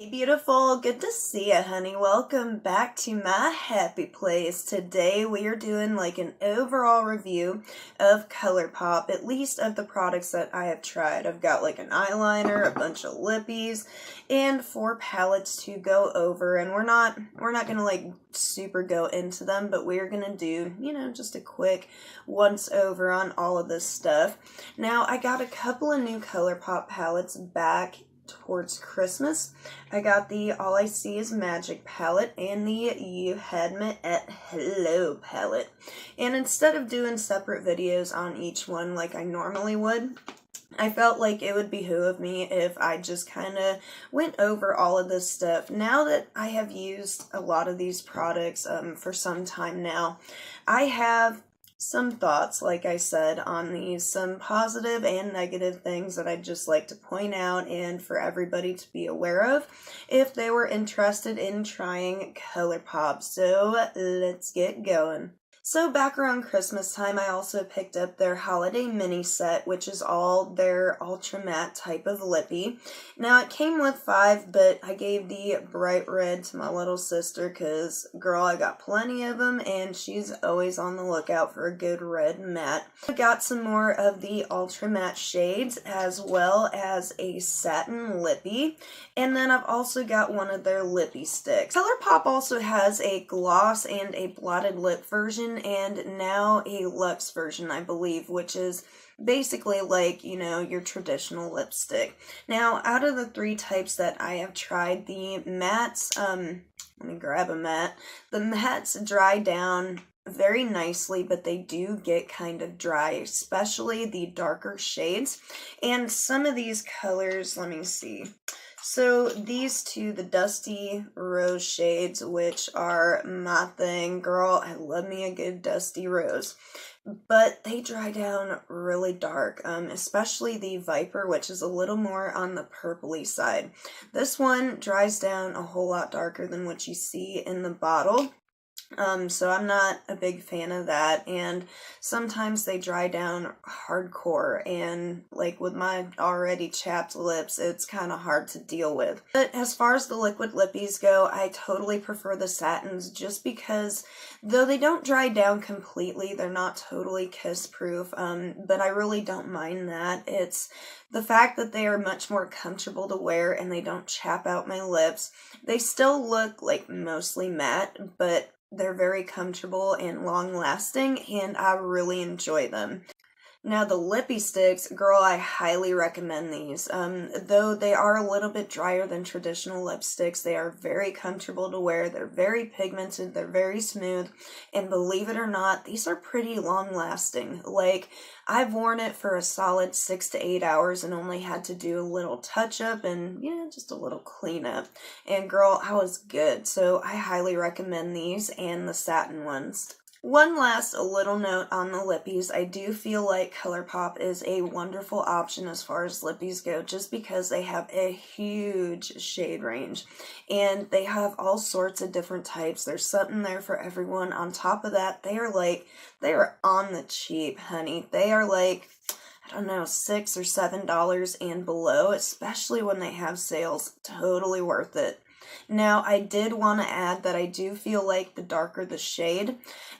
Hey beautiful, good to see you, honey. Welcome back to my happy place. Today we are doing like an overall review of Colourpop, at least of the products that I have tried. I've got like an eyeliner, a bunch of lippies, and 4 palettes to go over, and we're not gonna like super go into them, but we're gonna do, just a quick once over on all of this stuff. Now, I got a couple of new Colourpop palettes back towards Christmas. I got the All I See Is Magic palette and the You Had Me at Hello palette. And instead of doing separate videos on each one like I normally would, I felt like it would behoove me if I just kind of went over all of this stuff. Now that I have used a lot of these products for some time now, I have some thoughts, like I said, on these, some positive and negative things that I'd just like to point out and for everybody to be aware of if they were interested in trying Colourpop. So let's get going. So back around Christmas time, I also picked up their holiday mini set, which is all their ultra matte type of lippy. Now it came with 5, but I gave the bright red to my little sister because, girl, I got plenty of them and she's always on the lookout for a good red matte. I got some more of the ultra matte shades as well as a satin lippy, and then I've also got one of their lippy sticks. Colourpop also has a gloss and a blotted lip version, and now a luxe version, I believe, which is basically like, your traditional lipstick. Now, out of the 3 types that I have tried, the mattes, let me grab a matte. The mattes dry down very nicely, but they do get kind of dry, especially the darker shades. And some of these colors, let me see. So these 2, the Dusty Rose shades, which are my thing, girl, I love me a good Dusty Rose. But they dry down really dark, especially the Viper, which is a little more on the purpley side. This one dries down a whole lot darker than what you see in the bottle. So I'm not a big fan of that, and sometimes they dry down hardcore, and like with my already chapped lips, it's kind of hard to deal with. But as far as the liquid lippies go, I totally prefer the satins just because though they don't dry down completely, they're not totally kiss proof, but I really don't mind that. It's the fact that they are much more comfortable to wear and they don't chap out my lips. They still look like mostly matte, but they're very comfortable and long-lasting, and I really enjoy them. Now, the lippy sticks, girl, I highly recommend these. Though they are a little bit drier than traditional lipsticks, they are very comfortable to wear. They're very pigmented, they're very smooth, and believe it or not, these are pretty long-lasting. Like, I've worn it for a solid 6 to 8 hours and only had to do a little touch-up and, just a little cleanup. And girl, I was good. So I highly recommend these and the satin ones. One last little note on the lippies. I do feel like Colourpop is a wonderful option as far as lippies go, just because they have a huge shade range and they have all sorts of different types. There's something there for everyone. On top of that, they are on the cheap, honey. They are like, I don't know, $6 or $7 and below, especially when they have sales. Totally worth it. Now, I did want to add that I do feel like the darker the shade,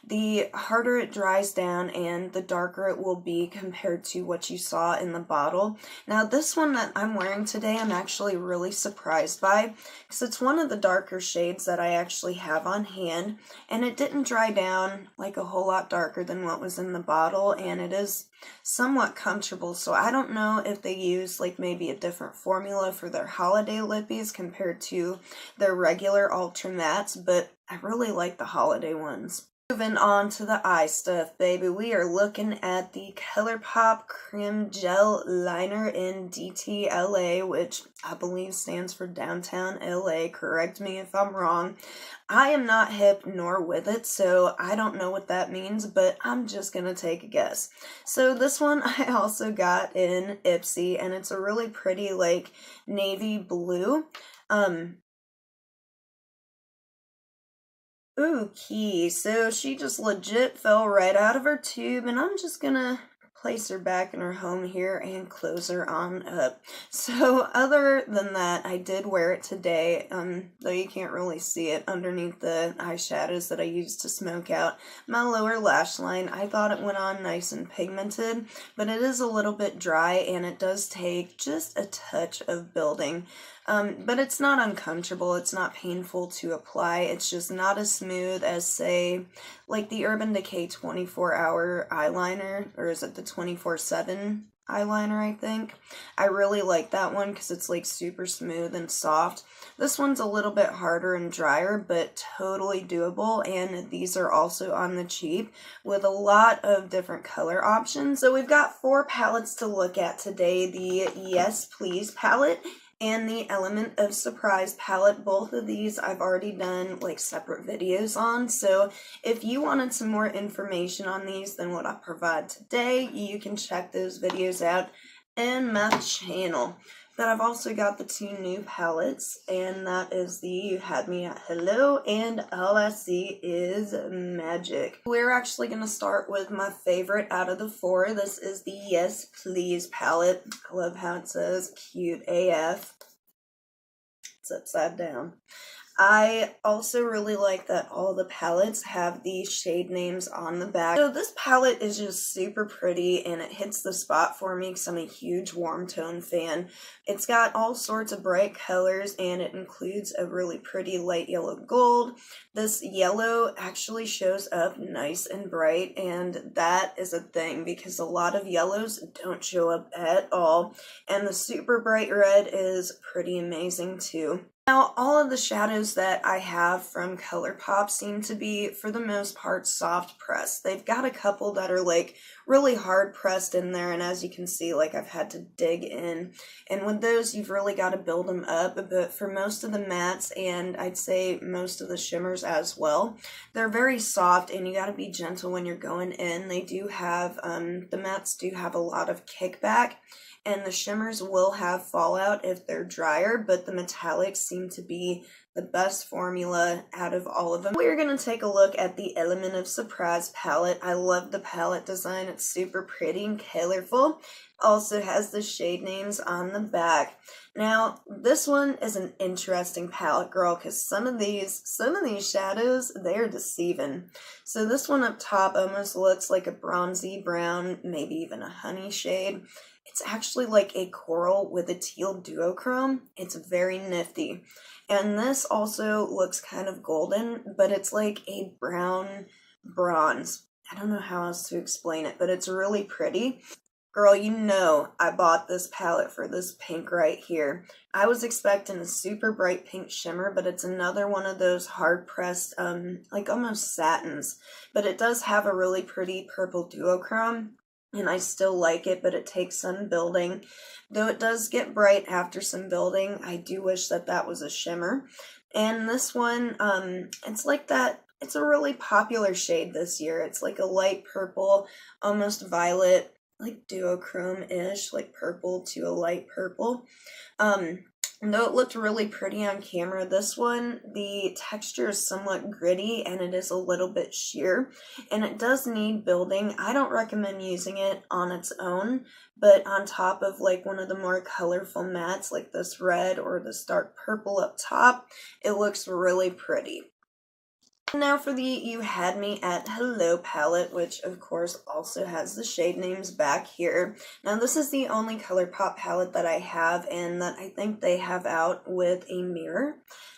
the harder it dries down and the darker it will be compared to what you saw in the bottle. Now, this one that I'm wearing today, I'm actually really surprised by because it's one of the darker shades that I actually have on hand, and it didn't dry down like a whole lot darker than what was in the bottle, and it is somewhat comfortable. So I don't know if they use like maybe a different formula for their holiday lippies compared to their regular ultra mattes, but I really like the holiday ones. Moving on to the eye stuff, baby, we are looking at the Colourpop Creme Gel Liner in DTLA, which I believe stands for Downtown LA. Correct me if I'm wrong. I am not hip nor with it, so I don't know what that means, but I'm just gonna take a guess. So this one I also got in Ipsy, and it's a really pretty like navy blue. Ooh, key. So she just legit fell right out of her tube, and I'm just gonna place her back in her home here and close her on up. So other than that, I did wear it today, though you can't really see it underneath the eyeshadows that I used to smoke out my lower lash line. I thought it went on nice and pigmented, but it is a little bit dry and it does take just a touch of building. But it's not uncomfortable, it's not painful to apply, it's just not as smooth as, say, like the Urban Decay 24-hour eyeliner, or is it the 24/7 eyeliner, I think. I really like that one because it's like super smooth and soft. This one's a little bit harder and drier, but totally doable, and these are also on the cheap with a lot of different color options. So we've got 4 palettes to look at today: the Yes Please palette and the Element of Surprise palette. Both of these I've already done like separate videos on, so if you wanted some more information on these than what I provide today, you can check those videos out in my channel. But I've also got the 2 new palettes, and that is the You Had Me at Hello and All I See Is Magic. We're actually going to start with my favorite out of the 4. This is the Yes Please palette. I love how it says cute AF. It's upside down. I also really like that all the palettes have the shade names on the back. So this palette is just super pretty and it hits the spot for me because I'm a huge warm tone fan. It's got all sorts of bright colors and it includes a really pretty light yellow gold. This yellow actually shows up nice and bright, and that is a thing because a lot of yellows don't show up at all, and the super bright red is pretty amazing too. Now, all of the shadows that I have from Colourpop seem to be, for the most part, soft pressed. They've got a couple that are like really hard pressed in there, and as you can see, like I've had to dig in. And with those, you've really got to build them up, but for most of the mattes, and I'd say most of the shimmers as well, they're very soft, and you got to be gentle when you're going in. They do have, the mattes do have a lot of kickback, and the shimmers will have fallout if they're drier, but the metallics seem to be the best formula out of all of them. We're going to take a look at the Element of Surprise palette. I love the palette design. It's super pretty and colorful. Also has the shade names on the back. Now, this one is an interesting palette, girl, because some of these shadows, they're deceiving. So this one up top almost looks like a bronzy brown, maybe even a honey shade. It's actually like a coral with a teal duochrome. It's very nifty. And this also looks kind of golden, but it's like a brown bronze. I don't know how else to explain it, but it's really pretty. Girl, you know I bought this palette for this pink right here. I was expecting a super bright pink shimmer, but it's another one of those hard-pressed, like almost satins. But it does have a really pretty purple duochrome, and I still like it, but it takes some building. Though it does get bright after some building, I do wish that that was a shimmer. And this one, it's like that. It's a really popular shade this year. It's like a light purple, almost violet, like duochrome-ish, like purple to a light purple. Though it looked really pretty on camera, this one, the texture is somewhat gritty and it is a little bit sheer, and it does need building. I don't recommend using it on its own, but on top of like one of the more colorful mattes like this red or this dark purple up top, it looks really pretty. Now for the You Had Me at Hello palette, which of course also has the shade names back here. Now this is the only Colourpop palette that I have and that I think they have out with a mirror.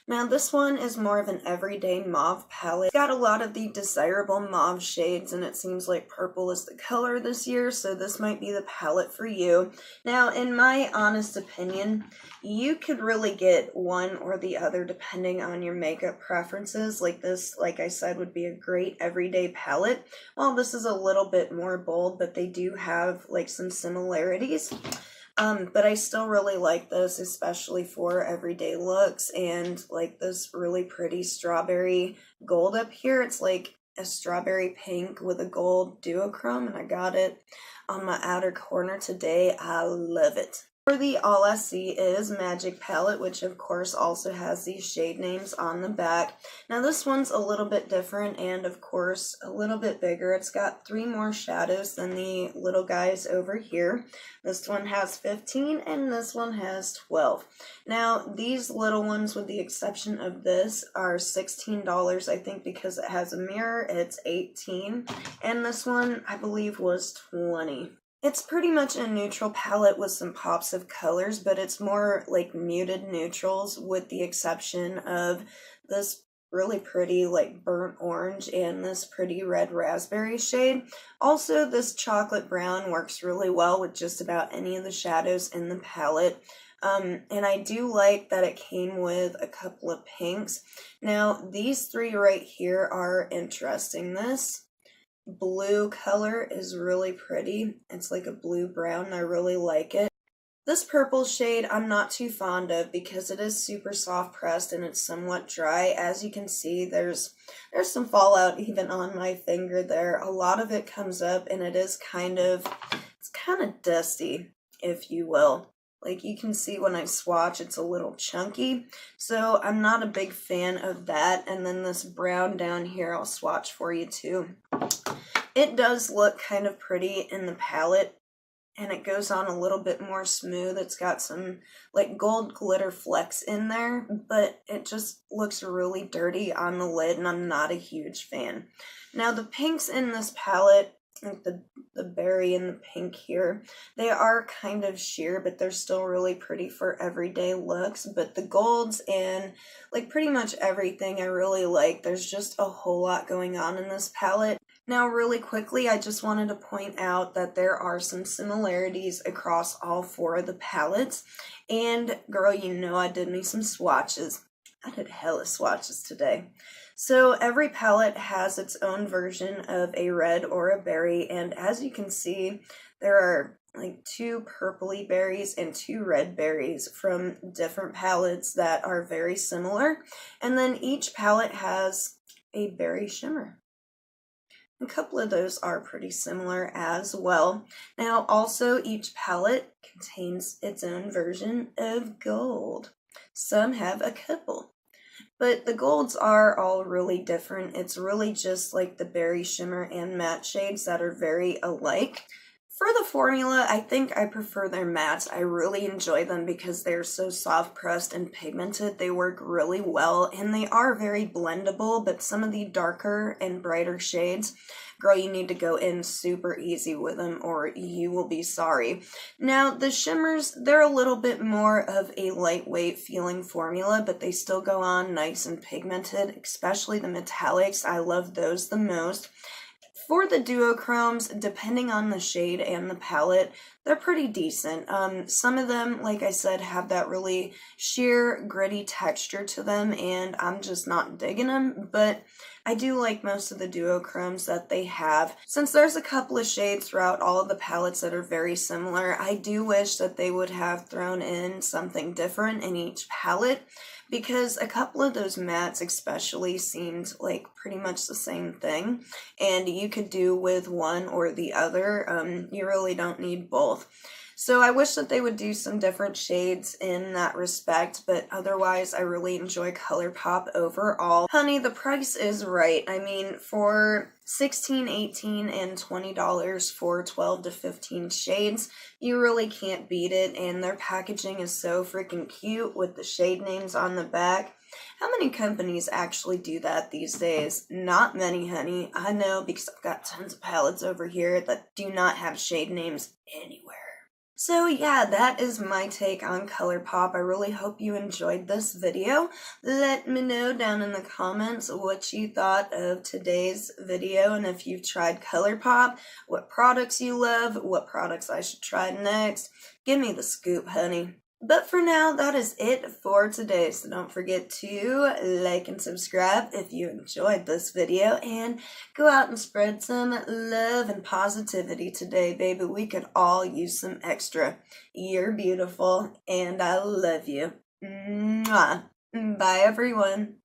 Now this one is more of an everyday mauve palette. It's got a lot of the desirable mauve shades, and it seems like purple is the color this year, so this might be the palette for you. Now in my honest opinion, you could really get one or the other depending on your makeup preferences. Like this, like I said, would be a great everyday palette. Well, this is a little bit more bold, but they do have like some similarities. But I still really like this, especially for everyday looks, and like this really pretty strawberry gold up here. It's like a strawberry pink with a gold duochrome, and I got it on my outer corner today. I love it. For the All I See Is Magic palette, which of course also has these shade names on the back. Now this one's a little bit different and of course a little bit bigger. It's got 3 more shadows than the little guys over here. This one has 15 and this one has 12. Now these little ones, with the exception of this, are $16 I think, because it has a mirror. It's 18, and this one I believe was 20. It's pretty much a neutral palette with some pops of colors, but it's more like muted neutrals, with the exception of this really pretty like burnt orange and this pretty red raspberry shade. Also, this chocolate brown works really well with just about any of the shadows in the palette. And I do like that it came with a couple of pinks. Now, these 3 right here are interesting. This blue color is really pretty. It's like a blue-brown, and I really like it. This purple shade I'm not too fond of because it is super soft pressed and it's somewhat dry. As you can see, there's some fallout even on my finger there. A lot of it comes up and it's kind of dusty, if you will. Like you can see when I swatch, it's a little chunky, so I'm not a big fan of that. And then this brown down here, I'll swatch for you too. It does look kind of pretty in the palette, and it goes on a little bit more smooth. It's got some like gold glitter flecks in there, but it just looks really dirty on the lid, and I'm not a huge fan. Now the pinks in this palette, like the berry and the pink here, they are kind of sheer, but they're still really pretty for everyday looks. But the golds and like pretty much everything I really like. There's just a whole lot going on in this palette. Now really quickly, I just wanted to point out that there are some similarities across all 4 of the palettes. And girl, you know I did me some swatches. I did hella swatches today. So every palette has its own version of a red or a berry, and as you can see, there are like 2 purpley berries and 2 red berries from different palettes that are very similar, and then each palette has a berry shimmer. A couple of those are pretty similar as well. Now also, each palette contains its own version of gold. Some have a couple. But the golds are all really different. It's really just like the berry shimmer and matte shades that are very alike. For the formula, I think I prefer their mattes. I really enjoy them because they're so soft pressed and pigmented. They work really well, and they are very blendable, but some of the darker and brighter shades, girl, you need to go in super easy with them or you will be sorry. Now, the shimmers, they're a little bit more of a lightweight feeling formula, but they still go on nice and pigmented, especially the metallics. I love those the most. For the duochromes, depending on the shade and the palette, they're pretty decent. Some of them, like I said, have that really sheer, gritty texture to them, and I'm just not digging them, but I do like most of the duochromes that they have. Since there's a couple of shades throughout all of the palettes that are very similar, I do wish that they would have thrown in something different in each palette, because a couple of those mattes especially seemed like pretty much the same thing, and you could do with one or the other. You really don't need both. So I wish that they would do some different shades in that respect, but otherwise I really enjoy Colourpop overall. Honey, the price is right. I mean, for $16, $18, and $20 for 12 to 15 shades, you really can't beat it, and their packaging is so freaking cute with the shade names on the back. How many companies actually do that these days? Not many, honey. I know, because I've got tons of palettes over here that do not have shade names anywhere. So yeah, that is my take on Colourpop. I really hope you enjoyed this video. Let me know down in the comments what you thought of today's video, and if you've tried Colourpop, what products you love, what products I should try next. Give me the scoop, honey. But for now, that is it for today, so don't forget to like and subscribe if you enjoyed this video, and go out and spread some love and positivity today, baby. We could all use some extra. You're beautiful, and I love you. Mwah. Bye, everyone.